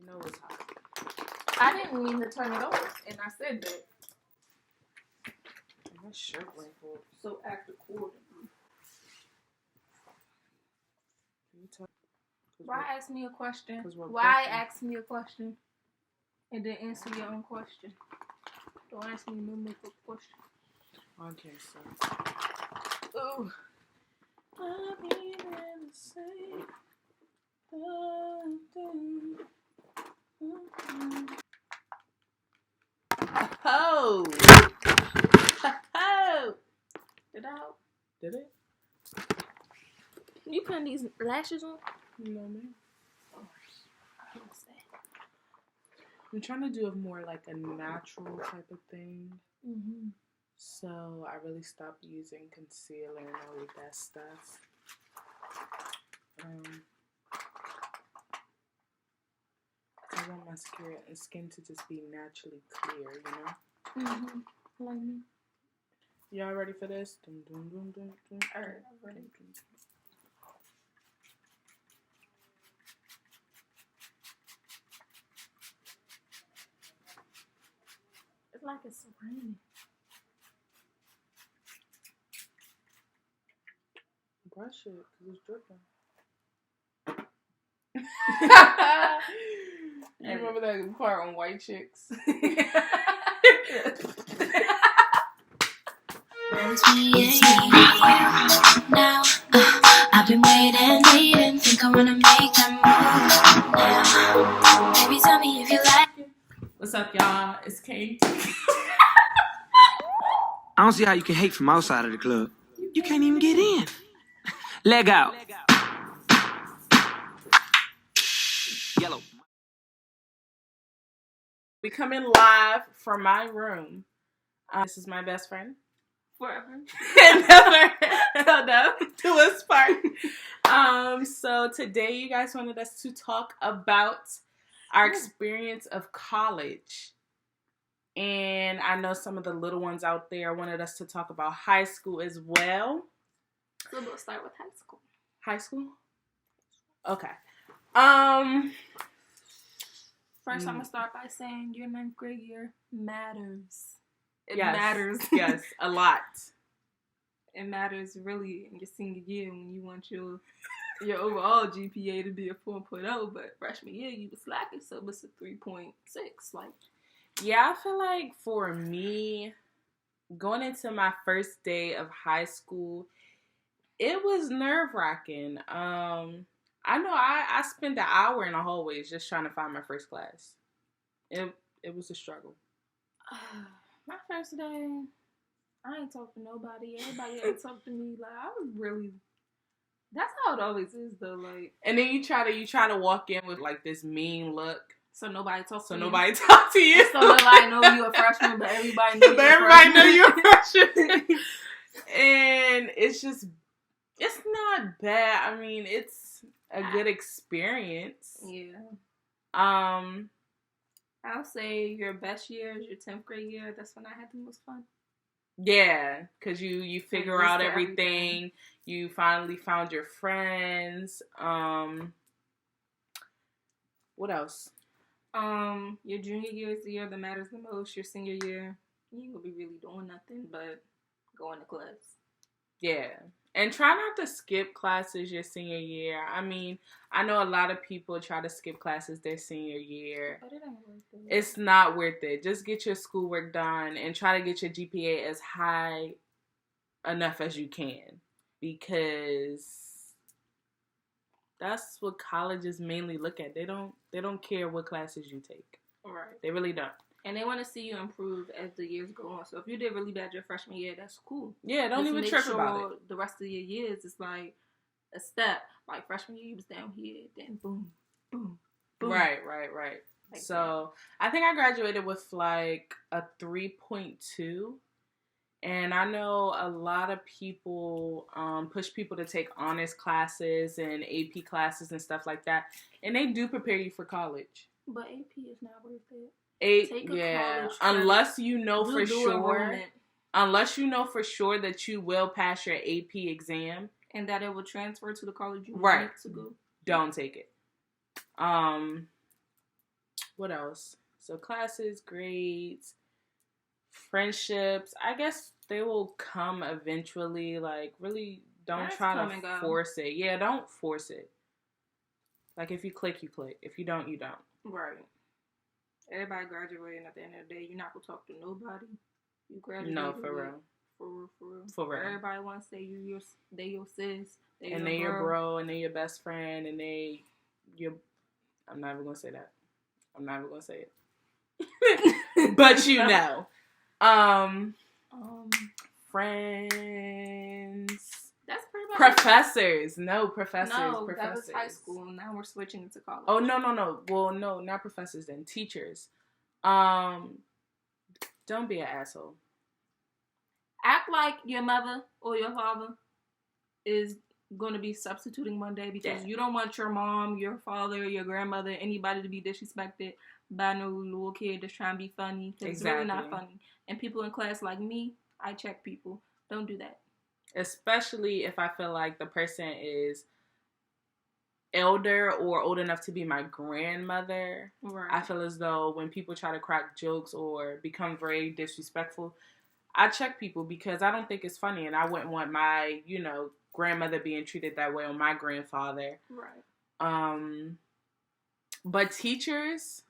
You know it's hot. I didn't mean to turn it off, and I said that. My shirt went full. So act accordingly. Why ask me a question? Why ask me a question and then answer your own question? Don't ask me no more question. Okay, so. Ooh. I mean, say. Oh! Oh! Did I help? Did it? You putting these lashes on? No, man. Oh, I don't say. I'm trying to do a more like a natural type of thing. Mm-hmm. So I really stopped using concealer and all of that stuff. I want my skin to just be naturally clear, you know? Mm-hmm. Like me. Y'all ready for this? Dun, dun, dun, dun, dun. Alright, I'm ready. It's like it's raining. Brush it, because it's dripping. You remember that part on White Chicks? Now, I've been waiting, think I wanna make that move now. Baby, tell me if you like it. What's up, y'all? It's Kate. I don't see how you can hate from outside of the club. You can't even get in. Leg out. Yellow. We coming live from my room. This is my best friend. Forever. Never to us part. So today you guys wanted us to talk about our experience of college. And I know some of the little ones out there wanted us to talk about high school as well. So we'll start with high school. High school? Okay. First, I'm going to start by saying your 9th grade year matters. It yes. matters. Yes, a lot. It matters really in your senior year when you want your overall GPA to be a 4.0, but freshman year you were slacking, so it's a 3.6. Like, yeah, I feel like for me, going into my first day of high school, it was nerve-wracking. I know I spent an hour in the hallways just trying to find my first class. It was a struggle. My first day, I ain't talked to nobody. Everybody had talked to me. Like, I was really. That's how it always is, though. Like, and then you try to walk in with like this mean look. So nobody talks to you. So nobody talk to you. So nobody know you a freshman, but everybody know you. But everybody know you a freshman. And it's not bad. I mean, it's a good experience. Yeah. I'll say your best year is your 10th grade year. That's when I had the most fun. Yeah, because you figure out everything. You finally found your friends. What else? Your junior year is the year that matters the most. Your senior year, you ain't gonna be really doing nothing but going to class. Yeah. And try not to skip classes your senior year. I mean, I know a lot of people try to skip classes their senior year. But it ain't worth it. It's not worth it. Just get your schoolwork done and try to get your GPA as high enough as you can. Because that's what colleges mainly look at. They don't care what classes you take. Right. They really don't. And they want to see you improve as the years go on. So if you did really bad your freshman year, that's cool. Yeah, don't even trip about it. The rest of your years is like a step. Like freshman year, you was down here, then boom, boom, boom. Right. Like so that. I think I graduated with like a 3.2. And I know a lot of people push people to take honors classes and AP classes and stuff like that. And they do prepare you for college. But AP is not worth it. Unless you know for sure. Unless you know for sure that you will pass your AP exam. And that it will transfer to the college you want to go. Don't take it. what else? So classes, grades, friendships. I guess they will come eventually. Like, really don't try to force it. Yeah, don't force it. Like, if you click, you click. If you don't, you don't. Right. Everybody graduating at the end of the day. You're not going to talk to nobody. You graduate. No, for real. For real. Everybody wants to say they your sis. And they your bro. And they your best friend. And they your... I'm not even going to say that. I'm not even going to say it. But you know. Friends. That's pretty much professors. No, professors. No, professors. That was high school. Now we're switching into college. Oh, no. Well, no, not professors then. Teachers. Don't be an asshole. Act like your mother or your father is going to be substituting one day because you don't want your mom, your father, your grandmother, anybody to be disrespected by no little kid that's trying to be funny. Because it's really not funny. And people in class like me, I check people. Don't do that. Especially if I feel like the person is elder or old enough to be my grandmother. Right. I feel as though when people try to crack jokes or become very disrespectful, I check people because I don't think it's funny. And I wouldn't want my, grandmother being treated that way or my grandfather. Right. But teachers,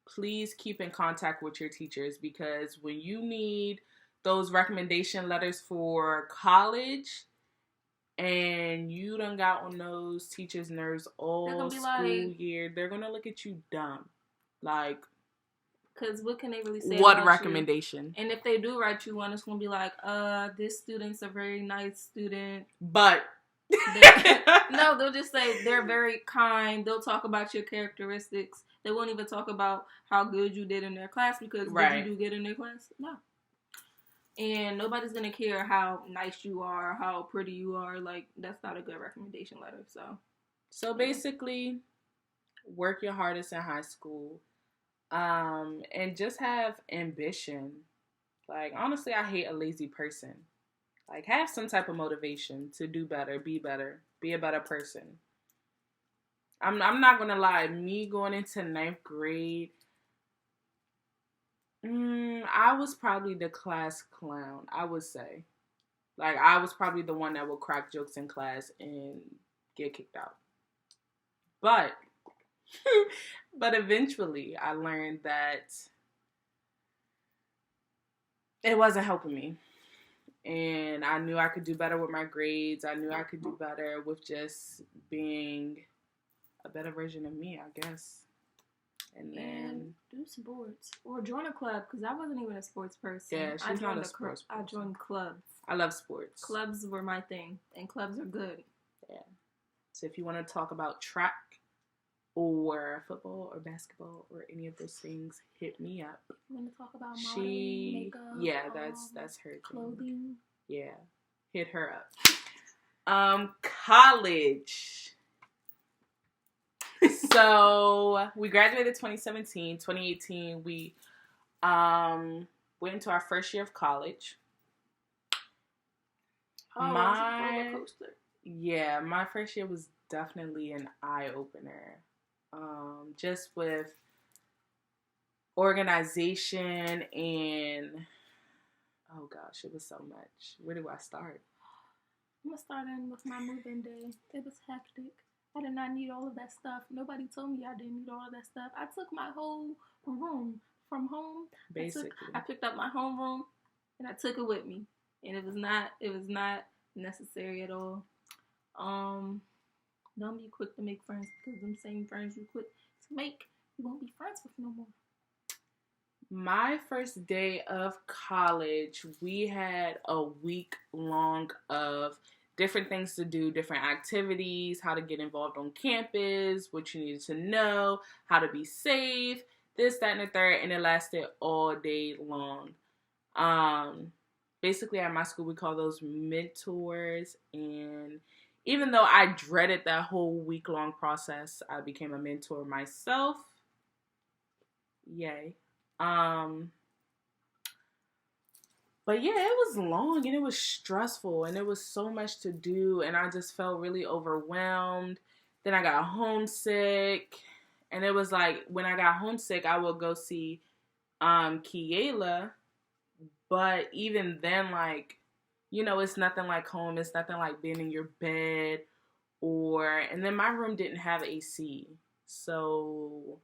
please keep in contact with your teachers because when you need those recommendation letters for college and you done got on those teachers' nerves all school year, they're going to look at you dumb. Like, because what can they really say what recommendation? You? And if they do write you one, it's going to be like, this student's a very nice student. But. No, they'll just say they're very kind. They'll talk about your characteristics. They won't even talk about how good you did in their class because did you do good in their class? No. And nobody's going to care how nice you are, how pretty you are. Like, that's not a good recommendation letter. So basically, work your hardest in high school. And just have ambition. Like, honestly, I hate a lazy person. Like, have some type of motivation to do better, be a better person. I'm not going to lie. Me going into 9th grade, I was probably the class clown, I would say. Like, I was probably the one that would crack jokes in class and get kicked out. But eventually, I learned that it wasn't helping me. And I knew I could do better with my grades. I knew I could do better with just being a better version of me, I guess. And then do sports or join a club because I wasn't even a sports person. Yeah, she's not a sports person. I joined clubs. I love sports. Clubs were my thing, and clubs are good. Yeah. So if you want to talk about track or football or basketball or any of those things, hit me up. You want to talk about modeling, makeup? Yeah, that's her clothing. Thing. Yeah, hit her up. College. So we graduated 2017. 2018, we went into our first year of college. Oh, my roller coaster. Yeah, my first year was definitely an eye opener. Just with organization and oh gosh, it was so much. Where do I start? I'm gonna start in with my moving day. It was hectic. I did not need all of that stuff. Nobody told me I didn't need all of that stuff. I took my whole room from home. Basically, I picked up my home room and I took it with me, and it was not necessary at all. Don't be quick to make friends because them same friends you quick to make, you won't be friends with no more. My first day of college, we had a week long of different things to do, different activities, how to get involved on campus, what you needed to know, how to be safe, this, that, and the third, and it lasted all day long. Basically at my school, we call those mentors, and even though I dreaded that whole week-long process, I became a mentor myself. Yay. But yeah, it was long and it was stressful and it was so much to do and I just felt really overwhelmed. Then I got homesick And it was like, when I got homesick, I would go see Kieala. But even then, like, you know, it's nothing like home. It's nothing like being in your bed. And then my room didn't have AC. So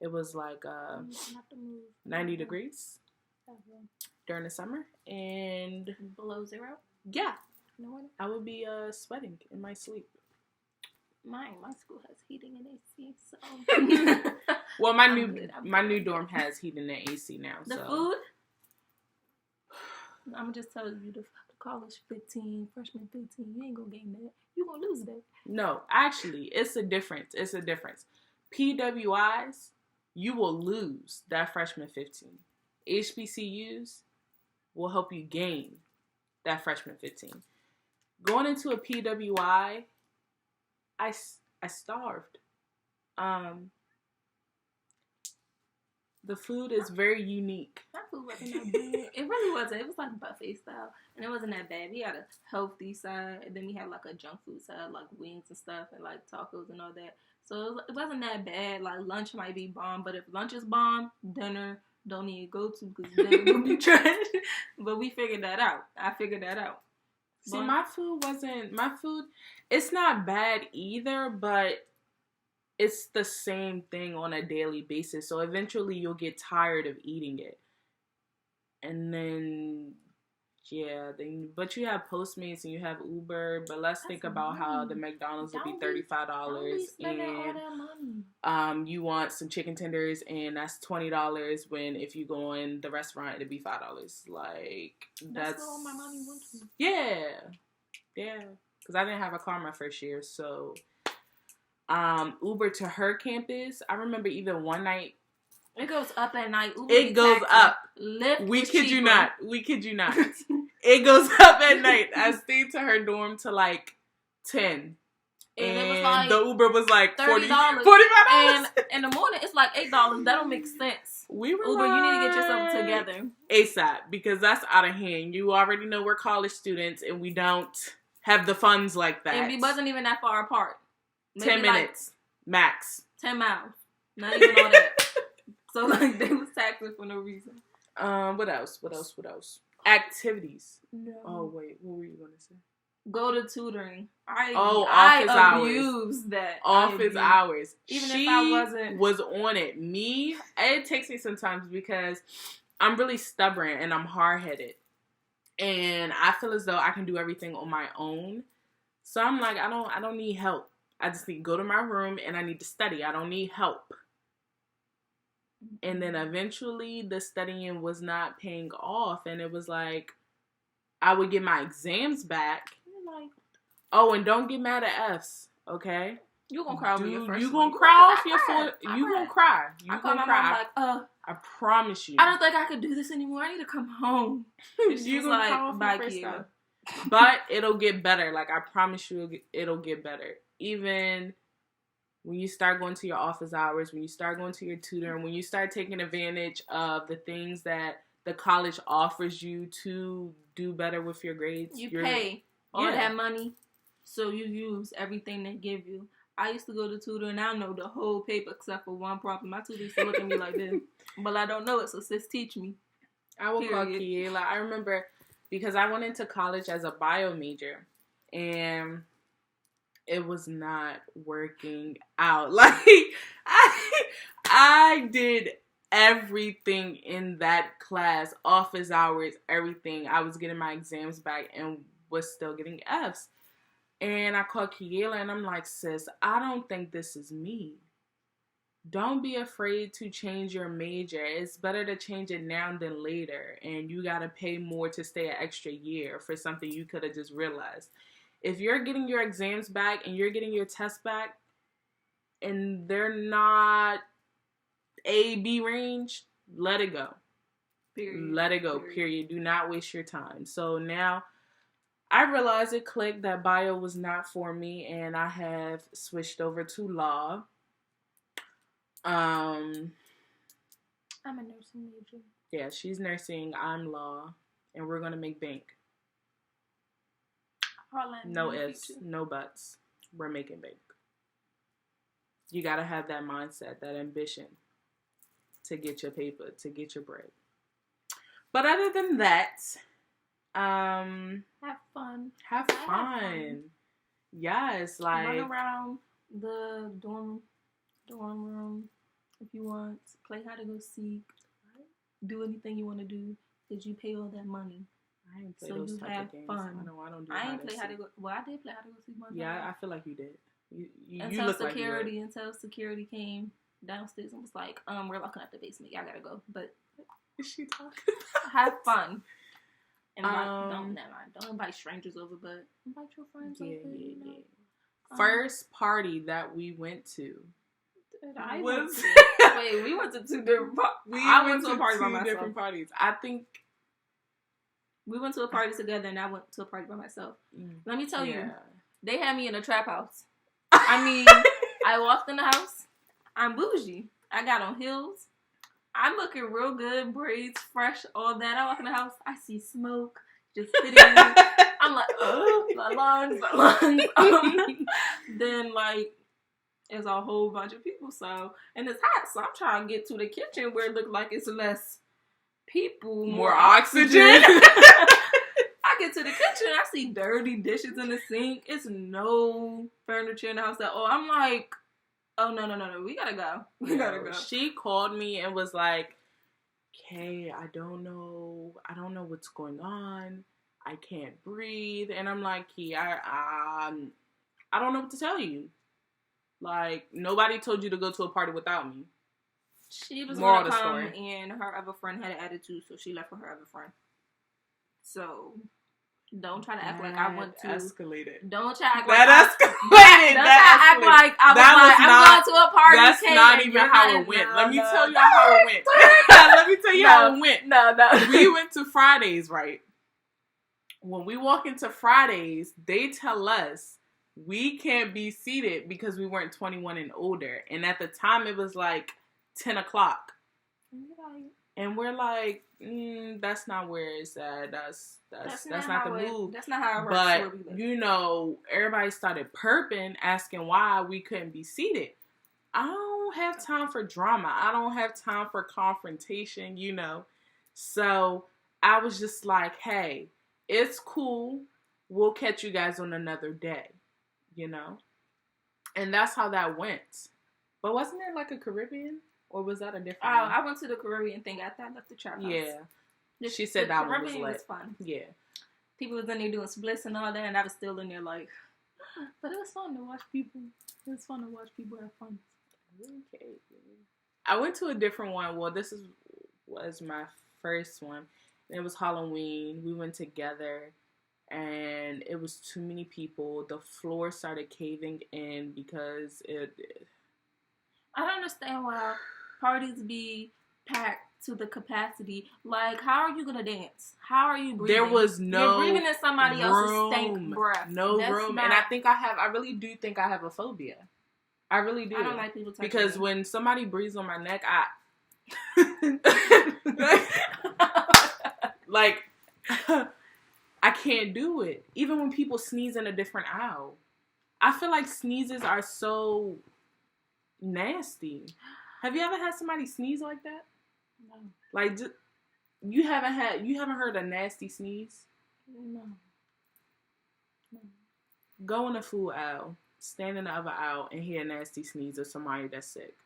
it was like 90 degrees during the summer. And below 0? Yeah. No one? I would be sweating in my sleep. My school has heating and AC, so. Well, my new dorm has heating and AC now. The food? I'm gonna just tell you the college 15, freshman 15. You ain't gonna gain that. You gonna lose that. No, actually, it's a difference. It's a difference. PWIs, you will lose that freshman 15. HBCUs will help you gain that freshman 15. Going into a PWI, I starved. The food is very unique. That food wasn't that bad. It really wasn't. It was like buffet style, and it wasn't that bad. We had a healthy side, and then we had like a junk food side, like wings and stuff, and like tacos and all that. So it wasn't that bad. Like lunch might be bomb, but if lunch is bomb, dinner don't need to go to because dinner will be trash. But we figured that out. I figured that out. See, my food, it's not bad either, but it's the same thing on a daily basis. So eventually you'll get tired of eating it. And then, but you have Postmates and you have Uber. But let's think about how the McDonald's will be $35 and you want some chicken tenders and that's $20 when if you go in the restaurant it'd be $5. Like that's where all my money went to. Yeah. Because I didn't have a car my first year, so Uber to her campus. I remember even one night. It goes up at night. Uber it goes taxi. up. Lyft We kid cheaper. you not. It goes up at night. I stayed to her dorm to like 10. And it was like the Uber was like $45. And in the morning, it's like $8. That don't make sense. We were Uber, you need to get yourself together. ASAP, because that's out of hand. You already know we're college students and we don't have the funds like that. And we wasn't even that far apart. Maybe 10 minutes. Like max. 10 miles. Not even all that. So, like, they was taxing for no reason. What else? Activities. No. Oh, wait. What were you going to say? Go to tutoring. I abused that. Office hours. Even she if I was on it. It takes me sometimes because I'm really stubborn and I'm hard-headed. And I feel as though I can do everything on my own. So I'm like, I don't need help. I just need to go to my room and I need to study. I don't need help. And then eventually the studying was not paying off. And it was like, I would get my exams back. Oh, and don't get mad at F's, okay? You gonna cry over your first You gonna cry off your foot. You gonna cry. You gonna cry. Like, I promise you. I don't think I could do this anymore. I need to come home. You gonna cry off your first time. But it'll get better. Like, I promise you it'll get better. Even when you start going to your office hours, when you start going to your tutor, and when you start taking advantage of the things that the college offers you to do better with your grades. You pay all that money, so you use everything they give you. I used to go to tutor, and I know the whole paper except for one problem. My tutor used to look at me like this, but I don't know it, so sis, teach me. I will call Kieala. I remember because I went into college as a bio major, and it was not working out. Like, I did everything in that class, office hours, everything. I was getting my exams back and was still getting F's. And I called Kieala and I'm like, sis, I don't think this is me. Don't be afraid to change your major. It's better to change it now than later. And you got to pay more to stay an extra year for something you could have just realized. If you're getting your exams back and you're getting your tests back and they're not A, B range, let it go. Period. Let it go, period. Do not waste your time. So now I realized it clicked that bio was not for me and I have switched over to law. I'm a nursing major. Yeah, she's nursing, I'm law, and we're going to make bank. No ifs, no buts. We're making bank. You gotta have that mindset, that ambition to get your paper, to get your bread. But other than that, have fun. Have fun. Yes, like run around the dorm room if you want. Play hide and go seek. Do anything you want to do. Did you pay all that money? I ain't play those type of games. Fun. I don't do. I ain't play hide and go. Well, I did play hide and go seek one time. Yeah, I feel like you did. You until look security, like until security came downstairs and was like, we're locking up the basement. Y'all gotta go. But is she talking? Have fun. And don't invite strangers over, but invite your friends over. Yeah. First party that we went to. We went to two different parties. I went to a party by myself. Different parties. I think we went to a party together, and I went to a party by myself. Let me tell you, they had me in a trap house. I mean, I walked in the house. I'm bougie. I got on heels. I'm looking real good, braids fresh, all that. I walk in the house, I see smoke just hitting me. I'm like, oh, my lungs. Then, like, there's a whole bunch of people, and it's hot, so I'm trying to get to the kitchen where it looks like it's less people, more oxygen. I get to the kitchen, I see dirty dishes in the sink. It's no furniture in the house at all. I'm like, oh, no, we gotta go. We gotta go. She called me and was like, Kay, I don't know what's going on. I can't breathe. And I'm like, Key, I don't know what to tell you. Like, nobody told you to go to a party without me. She was going to come, and her other friend had an attitude, so she left with her other friend. So, don't try to act like I went to... escalated. Don't try to act like I'm going to a party. That's not even how it went. Let me tell you how it went. Let me tell you how it went. No. We went to Fridays, right? When we walk into Fridays, they tell us we can't be seated because we weren't 21 and older. And at the time, it was like 10 o'clock. And we're like, that's not where it's at. That's not the move. That's not how it works. But, everybody started perping, asking why we couldn't be seated. I don't have time for drama. I don't have time for confrontation, So, I was just like, hey, it's cool. We'll catch you guys on another day, And that's how that went. But wasn't there like a Caribbean? Or was that a different one? I went to the Caribbean thing after I left the trap house. Yeah. She said that one was lit. Was fun. Yeah. People was in there doing splits and all that, and I was still in there like, but it was fun to watch people. It was fun to watch people have fun. Okay. I went to a different one. Well, this was my first one. It was Halloween. We went together, and it was too many people. The floor started caving in because I don't understand why parties be packed to the capacity. Like, how are you gonna dance? How are you breathing? There was no You're breathing in somebody else's stank breath. No room. And I really do think I have a phobia. I really do. I don't like people touching because me. When somebody breathes on my neck, like, I can't do it. Even when people sneeze in a different aisle. I feel like sneezes are so nasty. Have you ever had somebody sneeze like that? No. Like, you haven't heard a nasty sneeze? No. Go in the food aisle, stand in the other aisle, and hear a nasty sneeze of somebody that's sick.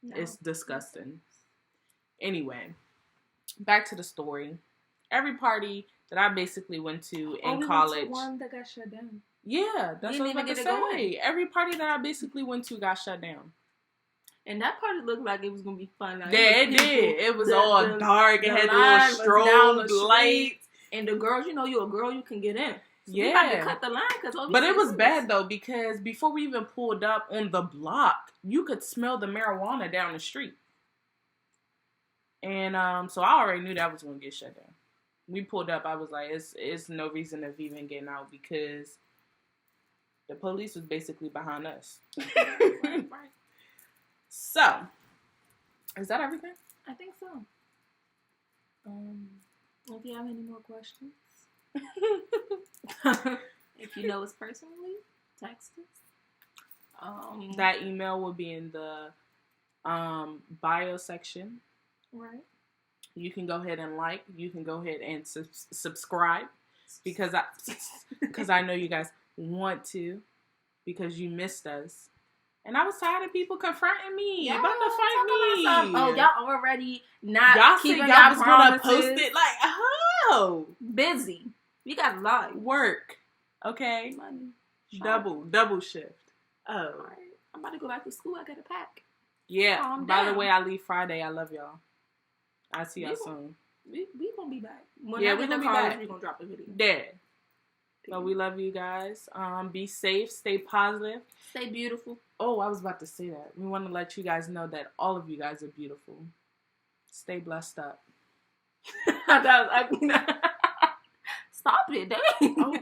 No. It's disgusting. Anyway, back to the story. Every party that I basically went to in college. Went to one that got shut down. Yeah, that's what I was about to say. Every party that I basically went to got shut down. And that party looked like it was going to be fun. Like, it did. It was all dark. It had the little strobe lights. And the girls, you're a girl, you can get in. So yeah. We had to cut the line. But it was bad, though, because before we even pulled up on the block, you could smell the marijuana down the street. And so I already knew that was going to get shut down. We pulled up. I was like, it's no reason of even getting out because the police was basically behind us. Right. So, is that everything? I think so. If you have any more questions, if you know us personally, text That email will be in the bio section. Right. You can go ahead and like. You can go ahead and subscribe because I know you guys want to because you missed us. And I was tired of people confronting me about to fight me. Oh, y'all already not y'all keeping said y'all y'all was gonna promises. post it like how? Busy. We got live Work. Okay. money. Double shift. Oh. Alright. I'm about to go back to school. I got a pack. Yeah. Calm By the down. way, I leave Friday. I love y'all. I'll see y'all soon. We gonna be back. When Yeah, I we get gonna to be college, back. we gonna drop a video. Yeah. So we love you guys. Be safe. Stay positive. Stay beautiful. Oh, I was about to say that. We want to let you guys know that all of you guys are beautiful. Stay blessed up. That was ugly. Stop it, dang. Oh.